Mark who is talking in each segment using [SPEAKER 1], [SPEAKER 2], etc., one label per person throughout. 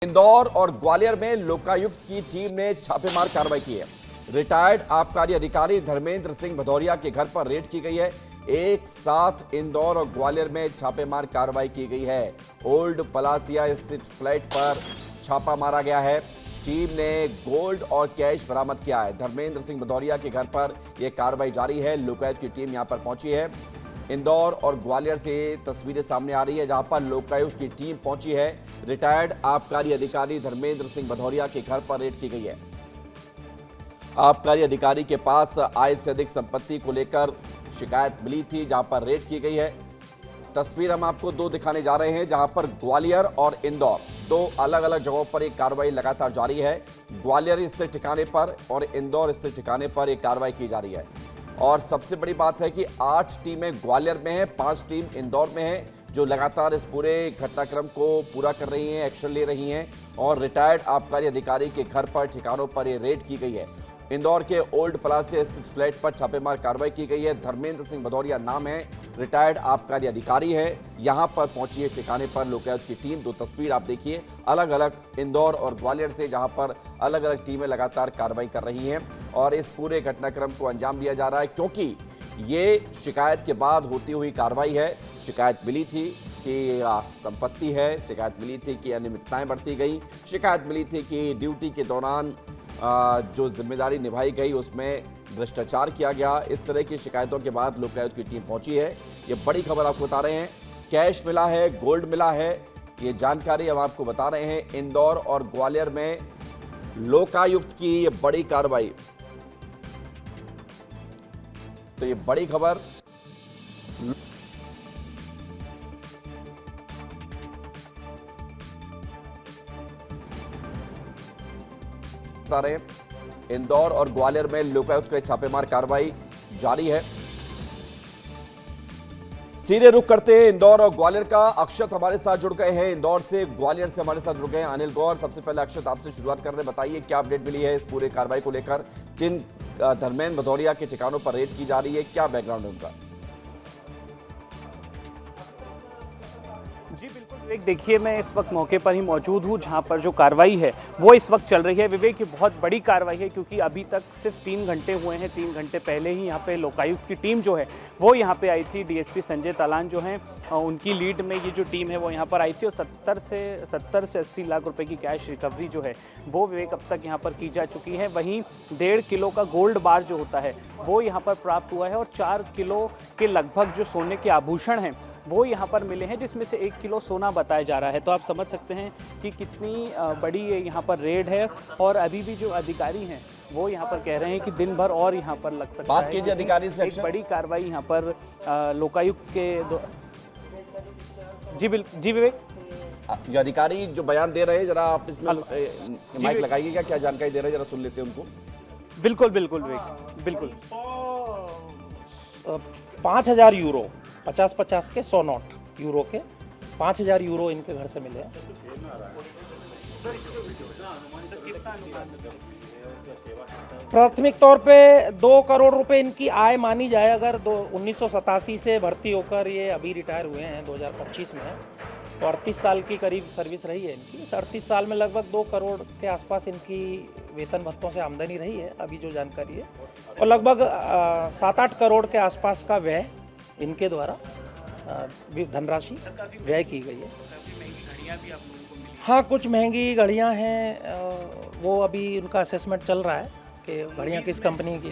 [SPEAKER 1] इंदौर और ग्वालियर में लोकायुक्त की टीम ने छापेमार कार्रवाई की है। रिटायर्ड आबकारी अधिकारी धर्मेंद्र सिंह भदौरिया के घर पर रेड की गई है। एक साथ इंदौर और ग्वालियर में छापेमार कार्रवाई की गई है। ओल्ड पलासिया स्थित फ्लैट पर छापा मारा गया है। टीम ने गोल्ड और कैश बरामद किया है। धर्मेंद्र सिंह भदौरिया के घर पर यह कार्रवाई जारी है। लोकायुक्त की टीम यहां पर पहुंची है। इंदौर और ग्वालियर से तस्वीरें सामने आ रही है, जहां पर लोकायुक्त की टीम पहुंची है। रिटायर्ड आबकारी अधिकारी धर्मेंद्र सिंह भदौरिया के घर पर रेड की गई है। आबकारी अधिकारी के पास आय से अधिक संपत्ति को लेकर शिकायत मिली थी, जहां पर रेड की गई है। तस्वीर हम आपको दो दिखाने जा रहे हैं, जहां पर ग्वालियर और इंदौर दो अलग अलग जगहों पर एक कार्रवाई लगातार जारी है। ग्वालियर स्थित ठिकाने पर और इंदौर स्थित ठिकाने पर एक कार्रवाई की जा रही है। और सबसे बड़ी बात है कि 8 टीमें ग्वालियर में हैं, 5 टीम इंदौर में हैं, जो लगातार इस पूरे घटनाक्रम को पूरा कर रही हैं, एक्शन ले रही हैं। और रिटायर्ड आबकारी अधिकारी के घर पर ठिकानों पर ये रेड की गई है। इंदौर के ओल्ड प्लासिया स्थित फ्लैट पर छापेमार कार्रवाई की गई है। धर्मेंद्र सिंह भदौरिया नाम है, रिटायर्ड आबकारी अधिकारी है। यहां पर पहुंची है ठिकाने पर लोकायुक्त की टीम। दो तस्वीर आप देखिए अलग अलग इंदौर और ग्वालियर से, जहां पर अलग अलग टीमें लगातार कार्रवाई कर रही हैं और इस पूरे घटनाक्रम को अंजाम दिया जा रहा है, क्योंकि ये शिकायत के बाद होती हुई कार्रवाई है। शिकायत मिली थी कि संपत्ति है, शिकायत मिली थी कि अनियमितताएं बढ़ती गई, शिकायत मिली थी कि ड्यूटी के दौरान जो जिम्मेदारी निभाई गई उसमें भ्रष्टाचार किया गया। इस तरह की शिकायतों के बाद लोकायुक्त की टीम पहुंची है। ये बड़ी खबर आपको बता रहे हैं। कैश मिला है, गोल्ड मिला है, ये जानकारी हम आपको बता रहे हैं। इंदौर और ग्वालियर में लोकायुक्त की ये बड़ी कार्रवाई, तो ये बड़ी खबर बता रहे हैं। इंदौर और ग्वालियर में लोकायुक्त की छापेमार कार्रवाई जारी है। सीधे रुख करते हैं इंदौर और ग्वालियर का। अक्षत हमारे साथ जुड़ गए हैं, इंदौर से, ग्वालियर से हमारे साथ जुड़ गए हैं अनिल गौर। सबसे पहले अक्षत, आपसे शुरुआत कर रहे हैं, बताइए क्या अपडेट मिली है इस पूरे कार्रवाई को लेकर, जिन धर्मेंद्र भदौरिया के ठिकानों पर रेड की जा रही है, क्या बैकग्राउंड है उनका?
[SPEAKER 2] जी बिल्कुल विवेक, देखिए मैं इस वक्त मौके पर ही मौजूद हूँ जहाँ पर जो कार्रवाई है वो इस वक्त चल रही है। विवेक, ये बहुत बड़ी कार्रवाई है क्योंकि अभी तक सिर्फ 3 घंटे हुए हैं। 3 घंटे पहले ही यहाँ पे लोकायुक्त की टीम जो है वो यहाँ पे आई थी। डीएसपी संजय तालान जो हैं, उनकी लीड में ये जो टीम है वो यहाँ पर आई थी और 70 से 80 लाख रुपए की कैश रिकवरी जो है वो विवेक अब तक यहाँ पर की जा चुकी है। वहीं 1.5 किलो का गोल्ड बार जो होता है वो यहाँ पर प्राप्त हुआ है और 4 किलो के लगभग जो सोने के आभूषण हैं वो यहाँ पर मिले हैं, जिसमें से 1 किलो सोना बताया जा रहा है। तो आप समझ सकते हैं कि कितनी बड़ी ये यहाँ पर रेड है। और अभी भी जो अधिकारी हैं वो यहाँ पर कह रहे हैं कि दिन भर और यहाँ पर लग सकता है।
[SPEAKER 1] बात कीजिए अधिकारी से।
[SPEAKER 2] एक बड़ी कार्रवाई यहाँ पर लोकायुक्त के जी विवेक,
[SPEAKER 1] जो अधिकारी जो बयान दे रहे हैं, जरा आप इसमें माइक लगाइएगा, क्या जानकारी दे रहे हैं जरा सुन लेते हैं उनको।
[SPEAKER 2] बिल्कुल बिल्कुल विवेक, बिल्कुल।
[SPEAKER 3] 5,000 यूरो, 50-50 के 100 नोट यूरो के, 5,000 यूरो इनके घर से मिले हैं। प्राथमिक तौर पे 2 करोड़ रुपए इनकी आय मानी जाए। अगर 1987 से भर्ती होकर ये अभी रिटायर हुए हैं 2025 में, तो 38 साल की करीब सर्विस रही है इनकी। इस 38 साल में लगभग 2 करोड़ के आसपास इनकी वेतन भत्तों से आमदनी रही है, अभी जो जानकारी है। और लगभग 7-8 करोड़ के आसपास का व्यय इनके द्वारा धनराशि व्यय की गई है। हाँ, कुछ महंगी घड़ियाँ हैं, वो अभी उनका असेसमेंट चल रहा है कि घड़ियाँ किस कंपनी की।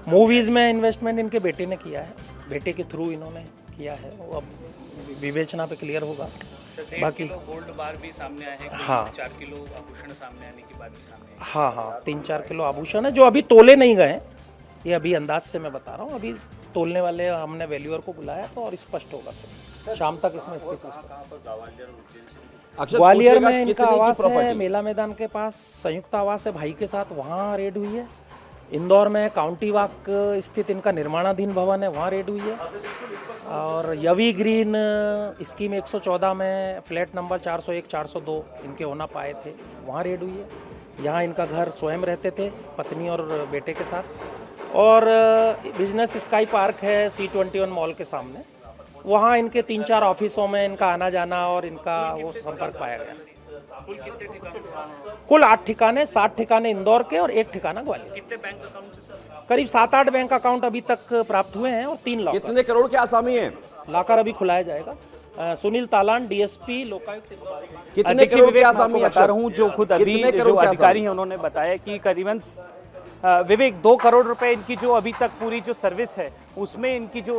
[SPEAKER 3] मूवीज़ में इन्वेस्टमेंट इनके बेटे ने किया है, बेटे के थ्रू इन्होंने किया है, वो अब विवेचना पे क्लियर होगा। बाकी
[SPEAKER 2] गोल्ड बार भी सामने आए हैं।
[SPEAKER 3] हाँ,
[SPEAKER 2] 4 किलो आभूषण सामने आने की बात भी सामने आई।
[SPEAKER 3] हाँ, 3-4 किलो आभूषण है जो अभी तोले नहीं गए। ये अभी अंदाज से मैं बता रहा हूँ, अभी तोलने वाले हमने वैल्यूअर को बुलाया तो और स्पष्ट होगा, तो शाम तक इसमें स्थिति। ग्वालियर में इनका आवास है, मेला मैदान के पास संयुक्त आवास है भाई के साथ, वहाँ रेड हुई है। इंदौर में काउंटी वाक स्थित इनका निर्माणाधीन भवन है, वहाँ रेड हुई है। और यवी ग्रीन स्कीम 114 में फ्लैट नंबर 401, 402 इनके होना पाए थे, वहाँ रेड हुई है। यहाँ इनका घर स्वयं रहते थे पत्नी और बेटे के साथ। और बिजनेस स्काई पार्क है C21 मॉल के सामने, वहाँ इनके 3-4 ऑफिसों में इनका आना जाना और इनका वो संपर्क पाया गया। कुल 8 ठिकाने, 7 ठिकाने इंदौर के और 1 ठिकाना ग्वालियर।
[SPEAKER 2] कितने बैंक अकाउंट सर?
[SPEAKER 3] करीब 7-8 बैंक अकाउंट अभी तक प्राप्त हुए हैं और 3 लॉकर।
[SPEAKER 1] कितने करोड़ के आसामी हैं?
[SPEAKER 3] लॉकर अभी खुलाया जाएगा। सुनील तालान, डीएसपी लोकायुक्त।
[SPEAKER 1] कितने
[SPEAKER 2] देखिए
[SPEAKER 1] करोड़ के
[SPEAKER 2] विवेक, मैं
[SPEAKER 1] आसामी
[SPEAKER 2] आपको बता रहा हूँ जो खुद अभी
[SPEAKER 1] कितने
[SPEAKER 2] जो
[SPEAKER 1] करोड़ के
[SPEAKER 2] अधिकारी
[SPEAKER 1] आसामी?
[SPEAKER 2] हैं उन्होंने बताया कि करीबन विवेक 2 करोड़ रुपए इनकी जो अभी तक पूरी जो सर्विस है उसमें इनकी जो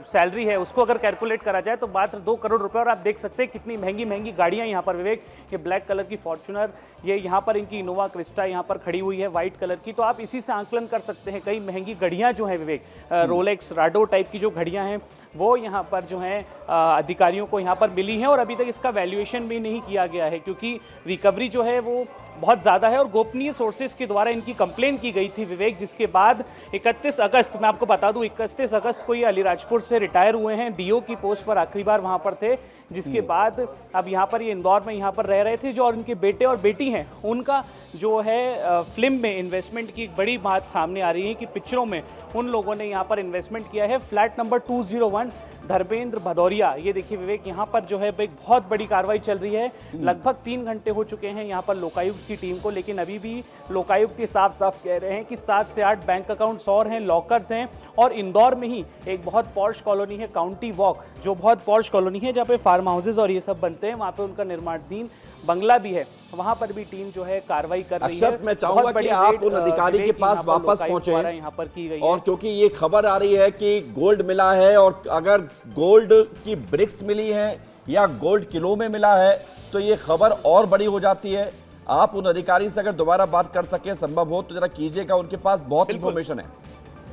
[SPEAKER 2] सैलरी है उसको अगर कैलकुलेट करा जाए तो मात्र 2 करोड़ रुपए। और आप देख सकते हैं कितनी महंगी महंगी गाड़ियां यहाँ पर विवेक, ये ब्लैक कलर की फॉर्च्यूनर, ये यहाँ पर इनकी इनोवा क्रिस्टा यहाँ पर खड़ी हुई है व्हाइट कलर की। तो आप इसी से आंकलन कर सकते हैं कई महंगी घड़ियां जो है विवेक, रोलेक्स राडो टाइप की जो घड़ियां हैं वो यहाँ पर जो है अधिकारियों को यहाँ पर मिली हैं और अभी तक इसका वैल्यूएशन भी नहीं किया गया है क्योंकि रिकवरी जो है वो बहुत ज़्यादा है और गोपनीय सोर्सेज के द्वारा इनकी कंप्लेन की गई थी विवेक, जिसके बाद 31 अगस्त, मैं आपको बता दूं 31 अगस्त को ये अलीराजपुर से रिटायर हुए हैं, डीओ की पोस्ट पर आखिरी बार वहाँ पर थे, जिसके बाद अब यहाँ पर ये इंदौर में यहाँ पर रह रहे थे। जो और उनके बेटे और बेटी हैं उनका जो है फिल्म में इन्वेस्टमेंट की एक बड़ी बात सामने आ रही है कि पिक्चरों में उन लोगों ने यहाँ पर इन्वेस्टमेंट किया है। फ्लैट नंबर 201 धर्मेंद्र भदौरिया, ये देखिए विवेक यहाँ पर जो है एक बहुत बड़ी कार्रवाई चल रही है। लगभग 3 घंटे हो चुके हैं यहाँ पर लोकायुक्त की टीम को, लेकिन अभी भी लोकायुक्त साफ साफ कह रहे हैं कि 7 से 8 बैंक अकाउंट्स और हैं, लॉकर्स हैं। और इंदौर में ही एक बहुत पॉश कॉलोनी है काउंटी वॉक, जो बहुत पॉश कॉलोनी है जहाँ पे फार्म हाउसेज और ये सब बनते हैं, वहाँ पे उनका निर्माणाधीन बंगला भी है, वहां पर भी टीम जो है कार्रवाई कर रही है।
[SPEAKER 1] अक्षत, मैं चाहूंगा कि आप उन अधिकारी के पास वापस पहुंचे
[SPEAKER 2] यहाँ पर की गई
[SPEAKER 1] और क्योंकि ये खबर आ रही है कि गोल्ड मिला है और अगर गोल्ड की ब्रिक्स मिली है या गोल्ड किलो में मिला है तो ये खबर और बड़ी हो जाती है। आप उन अधिकारी से अगर दोबारा बात कर सके, संभव हो तो जरा कीजिएगा, उनके पास बहुत इंफॉर्मेशन है,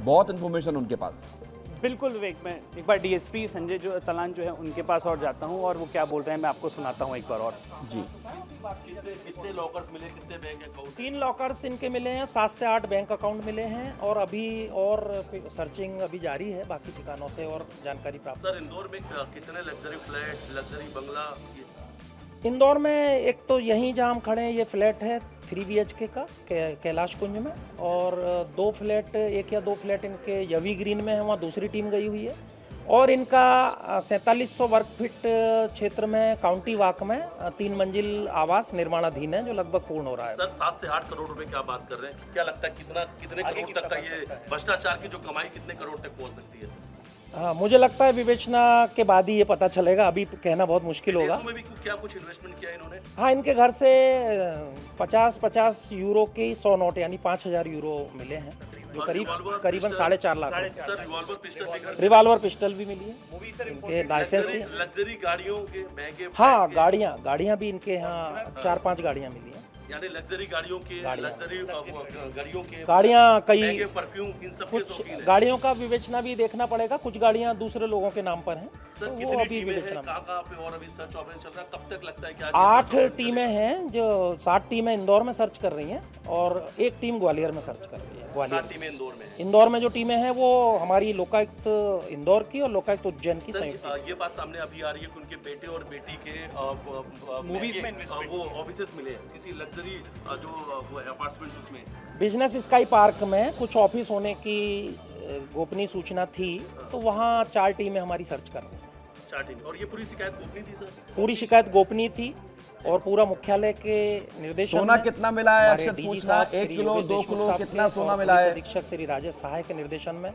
[SPEAKER 1] बहुत इंफॉर्मेशन उनके पास।
[SPEAKER 2] बिल्कुल विवेक, मैं एक बार डीएसपी संजय जो तलान जो है उनके पास और जाता हूं और वो क्या बोल रहे हैं मैं आपको सुनाता हूं एक बार और।
[SPEAKER 1] जी,
[SPEAKER 4] कितने लॉकर्स मिले, कितने बैंक अकाउंट?
[SPEAKER 3] 3 लॉकर्स इनके मिले हैं, 7 से 8 बैंक अकाउंट मिले हैं और अभी और सर्चिंग अभी जारी है बाकी ठिकानों से और जानकारी प्राप्त।
[SPEAKER 4] सर इंदौर में कितने लग्जरी फ्लैट, लग्जरी बंगला?
[SPEAKER 3] इंदौर में एक तो यहीं जहाँ हम खड़े हैं ये फ्लैट है 3 BHK का कैलाश कुंज में, और 2 फ्लैट, 1 या 2 फ्लैट इनके यवी ग्रीन में है, वहाँ दूसरी टीम गई हुई है। और इनका 4700 वर्ग फीट क्षेत्र में काउंटी वाक में 3 मंजिल आवास निर्माणाधीन है जो लगभग पूर्ण हो रहा है।
[SPEAKER 4] सर 7 से 8 करोड़ रुपए क्या बात कर रहे हैं? क्या लगता है कितने करोड़ तक का ये भ्रष्टाचार की जो कमाई कितने करोड़ तक पहुंच सकती है?
[SPEAKER 3] हाँ, मुझे लगता है विवेचना के बाद ही ये पता चलेगा, अभी कहना बहुत मुश्किल होगा।
[SPEAKER 4] में भी क्या कुछ इन्वेस्टमेंट किया इन्होंने?
[SPEAKER 3] हाँ, इनके घर से 50-50 यूरो के 100 नोट यानी 5000 यूरो मिले हैं जो करीबन 4.5 lakh.
[SPEAKER 4] Sir revolver pistol,
[SPEAKER 3] revolver pistol भी मिली है, इनके लाइसेंस ही।
[SPEAKER 4] लग्जरी गाड़ियों के महंगे,
[SPEAKER 3] हाँ, गाड़ियाँ भी इनके यहाँ 4-5 गाड़ियाँ मिली हैं,
[SPEAKER 4] यानी लग्जरी गाड़ियों के, लग्जरी गाड़ियों के,
[SPEAKER 3] गाड़ियाँ कई
[SPEAKER 4] परफ्यूम, इन सब के शौकीन हैं।
[SPEAKER 3] गाड़ियों का विवेचना भी देखना पड़ेगा, कुछ गाड़ियाँ दूसरे लोगों के नाम पर हैं
[SPEAKER 4] सर
[SPEAKER 3] तो वो
[SPEAKER 4] कितनी
[SPEAKER 3] अभी
[SPEAKER 4] टीमें हैं,
[SPEAKER 3] विवेचना।
[SPEAKER 4] कहाँ पे और अभी सर्च ऑपरेशन चल रहा है, कब तक लगता है कि
[SPEAKER 3] 8 टीमें हैं जो 7 टीमें इंदौर में सर्च कर रही हैं और 1 टीम ग्वालियर में सर्च कर रही है। ग्वालियर
[SPEAKER 4] टीमें इंदौर में है।
[SPEAKER 3] इंदौर में जो टीमें हैं वो हमारी लोकायुक्त इंदौर की और लोकायुक्त उज्जैन की संयुक्त।
[SPEAKER 4] ये बात सामने अभी आ रही है कि उनके बेटे और बेटी के मूवीज में वो ऑफिसेस मिले हैं, किसी लग्जरी जो अपार्टमेंट्स उसमें।
[SPEAKER 3] बिजनेस स्काई पार्क में कुछ ऑफिस होने की गोपनीय सूचना थी तो वहाँ 4 टीमें हमारी सर्च कर रही हैं।
[SPEAKER 4] 4 टीम, और ये पूरी शिकायत गोपनीय थी सर?
[SPEAKER 3] पूरी शिकायत गोपनीय थी और पूरा मुख्यालय के निर्देशन।
[SPEAKER 1] सोना कितना मिला है अक्षत पूछना, 1 किलो 2 किलो कितना सोना मिला है?
[SPEAKER 3] अधीक्षक श्री राजेश सहाय के निर्देशन में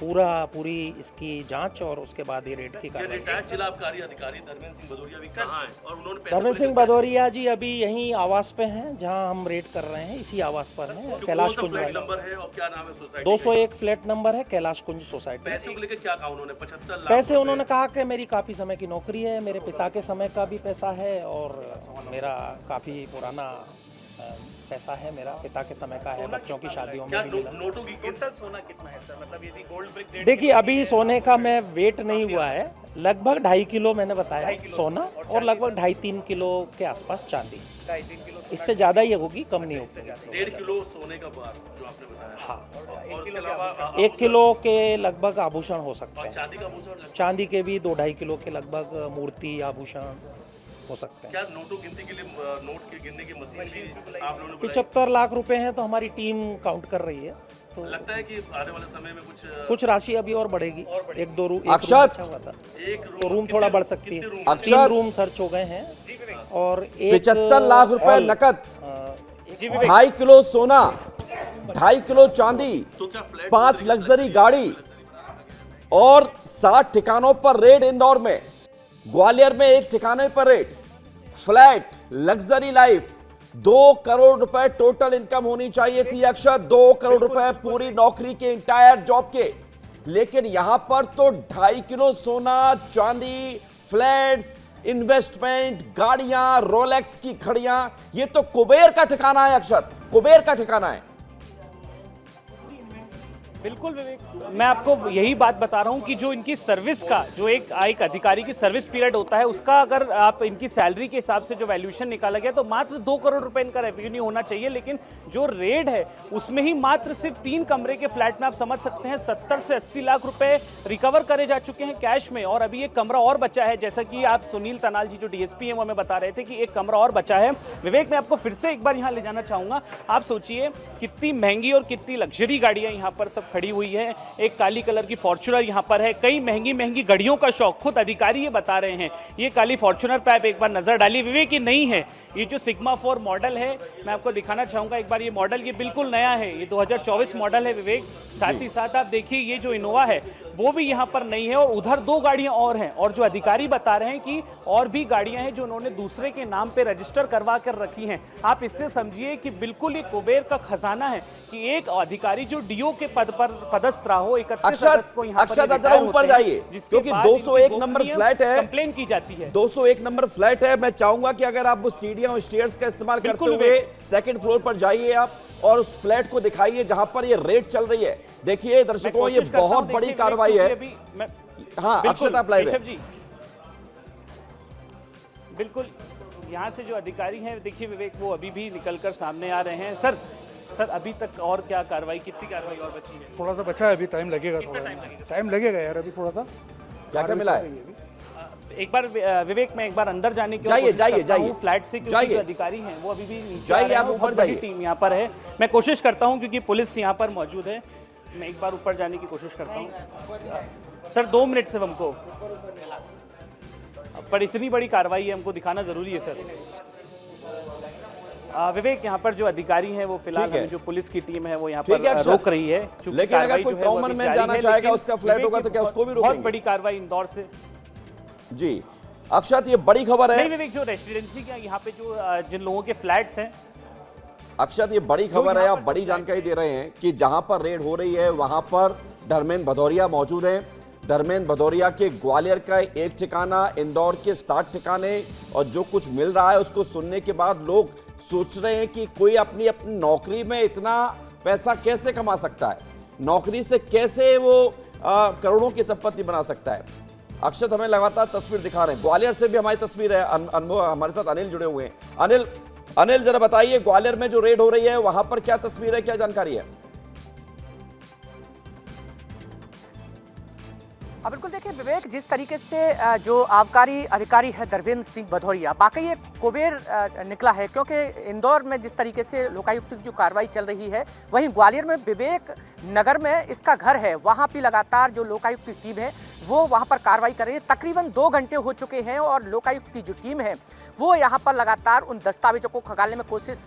[SPEAKER 3] पूरी इसकी जांच और उसके बाद ये रेड की कार्रवाई।
[SPEAKER 4] रिटायर्ड जिला आबकारी अधिकारी धर्मेंद्र सिंह भदौरिया भी कहाँ हैं और उन्होंने
[SPEAKER 3] धर्मेंद्र सिंह भदौरिया जी अभी यहीं आवास पे हैं जहां हम रेड कर रहे हैं, इसी आवास पर हैं, कैलाश कुंज वाला।
[SPEAKER 4] नंबर है और क्या नाम है सोसाइटी?
[SPEAKER 3] 201 फ्लैट नंबर है, कैलाश कुंज सोसाइटी।
[SPEAKER 4] पैसे को लेकर क्या कहा उन्होंने? 75 लाख
[SPEAKER 3] पैसे उन्होंने कहा कि मेरी काफी समय की नौकरी है, मेरे पिता के समय का भी पैसा है और मेरा काफी पुराना पैसा है, मेरा पिता के समय का है, बच्चों की शादियों में भी मिला।
[SPEAKER 4] नोटों की
[SPEAKER 2] टोटल सोना कितना है सर? मतलब यदि गोल्ड ब्रिक
[SPEAKER 3] देखिए अभी सोने का मैं वेट नहीं हुआ है, लगभग 2.5 किलो मैंने बताया सोना और लगभग 2.5-3 किलो के आसपास चांदी।
[SPEAKER 2] 2.5-3 किलो,
[SPEAKER 3] इससे ज्यादा ही होगी, कम नहीं होगी।
[SPEAKER 4] 1.5 किलो सोने का बार जो आपने बताया।
[SPEAKER 3] हाँ,
[SPEAKER 4] और इसके अलावा
[SPEAKER 3] 1 किलो के लगभग आभूषण हो सकते हैं।
[SPEAKER 4] चांदी का आभूषण,
[SPEAKER 3] चांदी के भी 2-2.5 किलो के लगभग मूर्ति आभूषण हो सकते हैं।
[SPEAKER 4] क्या नोटों गिनती के लिए नोट के गिनने की मशीन भी आप लोगों ने?
[SPEAKER 3] 75 लाख रुपए हैं तो हमारी टीम काउंट कर रही है तो
[SPEAKER 4] लगता है कि आने वाले समय में
[SPEAKER 3] कुछ राशि अभी और बढ़ेगी। एक दो रूम
[SPEAKER 1] अक्षत!
[SPEAKER 3] अच्छा हुआ था, तो रूम थोड़ा बढ़ सकती है। 3 रूम सर्च हो गए हैं और
[SPEAKER 1] 75 लाख रुपए
[SPEAKER 3] हॉल,
[SPEAKER 1] नकद,
[SPEAKER 2] जी विवेक
[SPEAKER 1] 2.5 किलो सोना, 2.5 किलो चांदी,
[SPEAKER 4] तो क्या फ्लैट
[SPEAKER 1] 5 लग्जरी गाड़ी और 60 ठिकानों पर रेड इंदौर में। ग्वालियर में एक ठिकाने पर red, flat, luxury life. 2 crore रुपए टोटल इनकम होनी चाहिए थी अक्षर, 2 करोड़ रुपए पूरी नौकरी के इंटायर जॉब के, लेकिन यहां पर तो 2.5 किलो सोना, चांदी, फ्लैट्स, इन्वेस्टमेंट, गाड़ियां, रोलेक्स की घड़ियां। ये तो कुबेर का ठिकाना है अक्षत, कुबेर का ठिकाना है।
[SPEAKER 2] बिल्कुल विवेक, मैं आपको यही बात बता रहा हूं कि जो इनकी सर्विस का जो एक अधिकारी की सर्विस पीरियड होता है, उसका अगर आप इनकी सैलरी के हिसाब से जो वैल्यूएशन निकाला गया तो मात्र 2 करोड़ रुपए इनका रेवेन्यू होना चाहिए, लेकिन जो रेड है उसमें ही मात्र सिर्फ 3 कमरे के फ्लैट में आप समझ सकते हैं 70 से 80 लाख रुपए रिकवर करे जा चुके हैं कैश में, और अभी एक कमरा और बचा है। जैसा कि आप सुनील तनाल जी जो डीएसपी हैं वो हमें बता रहे थे कि एक कमरा और बचा है। विवेक, मैं आपको फिर से एक बार यहाँ ले जाना चाहूंगा। आप सोचिए कितनी महंगी और कितनी लग्जरी गाड़ियां यहाँ पर सब खड़ी हुई है। एक काली कलर की फॉर्च्यूनर यहाँ पर है, कई महंगी महंगी गाड़ियों का शौक, खुद अधिकारी ये बता रहे हैं। ये काली फॉर्च्यूनर पे आप एक बार नजर डालिए विवेक, ये नहीं है, ये जो सिग्मा 4 मॉडल है, मैं आपको दिखाना चाहूंगा एक बार। ये मॉडल ये बिल्कुल नया है, ये 2024 मॉडल है विवेक। साथ ही साथ आप देखिए ये जो इनोवा है वो भी यहाँ पर नहीं है, और उधर 2 गाड़ियां और हैं, और जो अधिकारी बता रहे हैं कि और भी गाड़ियां हैं जो उन्होंने दूसरे के नाम पे रजिस्टर करवा कर रखी हैं। आप इससे समझिए कि बिल्कुल ये कुबेर का खजाना है कि एक अधिकारी जो डीओ के पद पर पदस्थ रहा हो 31 अगस्त को यहाँ पर
[SPEAKER 1] जरा ऊपर जाइए, क्योंकि 201 नंबर फ्लैट है,
[SPEAKER 2] कंप्लेन की जाती है।
[SPEAKER 1] 201 नंबर फ्लैट है। मैं चाहूंगा कि अगर आप वो सीढ़ियां और स्टेयर्स का इस्तेमाल करते हुए सेकंड फ्लोर पर जाइए आप और उस फ्लैट को दिखाइए जहां पर ये रेड चल रही है। देखिए दर्शकों, ये बहुत बड़ी कार्रवाई है। हाँ अक्षत, आप लाइव हैं।
[SPEAKER 2] बिल्कुल, यहाँ से जो अधिकारी हैं देखिए विवेक, वो अभी भी निकलकर सामने आ रहे हैं। सर अभी तक और क्या कार्रवाई, कितनी कार्रवाई और बची है?
[SPEAKER 5] थोड़ा सा बचा है, अभी टाइम लगेगा, टाइम लगेगा यार, अभी थोड़ा सा।
[SPEAKER 1] क्या क्या मिला है?
[SPEAKER 2] एक बार विवेक, मैं एक बार अंदर जाने की
[SPEAKER 1] जाइए
[SPEAKER 2] फ्लैट से, क्योंकि जो अधिकारी हैं वो अभी भी
[SPEAKER 1] जाइए, आप ऊपर जाइए।
[SPEAKER 2] टीम यहाँ पर है, मैं कोशिश करता हूँ क्योंकि पुलिस यहाँ पर मौजूद है, मैं एक बार ऊपर जाने की कोशिश करता हूँ। सर 2 मिनट से हमको, पर इतनी बड़ी कार्रवाई है, हमको दिखाना जरूरी है सर। विवेक, यहाँ पर जो अधिकारी हैं वो फिलहाल जो पुलिस की टीम है वो यहाँ पर रोक रही है,
[SPEAKER 1] लेकिन अगर कोई कॉमन मैन जाना चाहेगा, उसका फ्लैट होगा तो क्या उसको भी रोकेंगे?
[SPEAKER 2] बहुत बड़ी कार्रवाई इंदौर से।
[SPEAKER 1] जी अक्षत, ये बड़ी खबर है।
[SPEAKER 2] नहीं विवेक, जो रेसिडेंसी का यहाँ पे जो जिन लोगों के फ्लैट्स हैं,
[SPEAKER 1] अक्षत ये बड़ी खबर है, आप बड़ी जानकारी दे रहे हैं कि जहां पर रेड हो रही है वहां पर धर्मेंद्र भदौरिया मौजूद हैं। धर्मेंद्र भदौरिया के ग्वालियर का एक ठिकाना, इंदौर के 60 ठिकाने, और जो कुछ मिल रहा है उसको सुनने के बाद लोग सोच रहे हैं कि कोई अपनी नौकरी में इतना पैसा कैसे कमा सकता है, नौकरी से कैसे वो करोड़ों की संपत्ति बना सकता है। अक्षत हमें लगातार तस्वीर दिखा रहे हैं, ग्वालियर से भी हमारी तस्वीर है, हमारे साथ अनिल जुड़े हुए हैं। अनिल जरा बताइए, ग्वालियर में जो रेड हो रही है वहां पर क्या तस्वीर है, क्या जानकारी है?
[SPEAKER 6] बिल्कुल, देखिए विवेक, जिस तरीके से जो आबकारी अधिकारी है धर्मेंद्र सिंह भदौरिया, वाकई ये कुबेर निकला है, क्योंकि इंदौर में जिस तरीके से लोकायुक्त की जो कार्रवाई चल रही है, वहीं ग्वालियर में विवेक नगर में इसका घर है, वहाँ भी लगातार जो लोकायुक्त की टीम है वो वहाँ पर कार्रवाई कर रही है। तकरीबन 2 घंटे हो चुके हैं और लोकायुक्त की जो टीम है वो यहाँ पर लगातार उन दस्तावेजों को खंगालने में कोशिश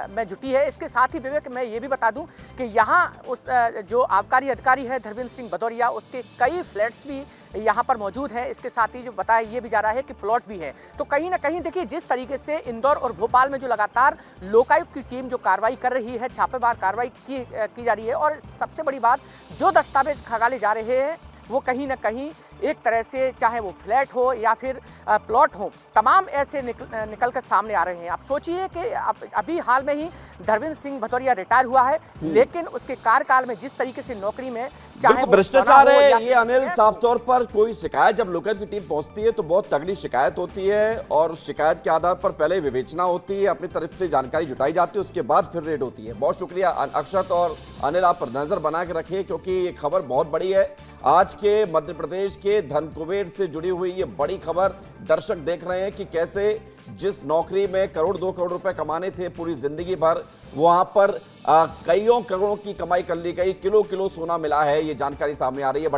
[SPEAKER 6] में जुटी है। इसके साथ ही विवेक, मैं ये भी बता दूं कि यहाँ उस जो आबकारी अधिकारी है धर्मेंद्र सिंह भदौरिया, उसके कई फ्लैट्स भी यहाँ पर मौजूद है। इसके साथ ही जो बताया ये भी जा रहा है कि प्लॉट भी है। तो कहीं ना कहीं देखिए, जिस तरीके से इंदौर और भोपाल में जो लगातार लोकायुक्त की टीम जो कार्रवाई कर रही है, छापेमार कार्रवाई की जा रही है, और सबसे बड़ी बात, जो दस्तावेज खंगाले जा रहे हैं वो कहीं ना कहीं एक तरह से, चाहे वो फ्लैट हो या फिर प्लॉट हो, तमाम ऐसे निकल कर सामने आ रहे हैं। आप सोचिए कि अभी हाल में ही धर्मेंद्र सिंह भदौरिया रिटायर हुआ है, लेकिन उसके कार्यकाल में जिस तरीके से नौकरी में चाहे
[SPEAKER 1] भ्रष्टाचार है, ये अनिल साफ तौर पर कोई शिकायत जब लोकायुक्त की टीम पहुंचती है तो बहुत तगड़ी शिकायत होती है, और शिकायत के आधार पर पहले विवेचना होती है, अपनी तरफ से जानकारी जुटाई जाती है, उसके बाद फिर रेड होती है। बहुत शुक्रिया अक्षत और अनिल, आप पर नजर बना के रखिए, क्योंकि ये खबर बहुत बड़ी है। आज के मध्य प्रदेश के धन कुबेर से जुड़ी हुई ये बड़ी खबर दर्शक देख रहे हैं कि कैसे जिस नौकरी में करोड़ 2 करोड़ रुपए कमाने थे पूरी जिंदगी भर, वहां पर कईयों करोड़ों की कमाई कर ली गई, किलो किलो सोना मिला है, ये जानकारी सामने आ रही है।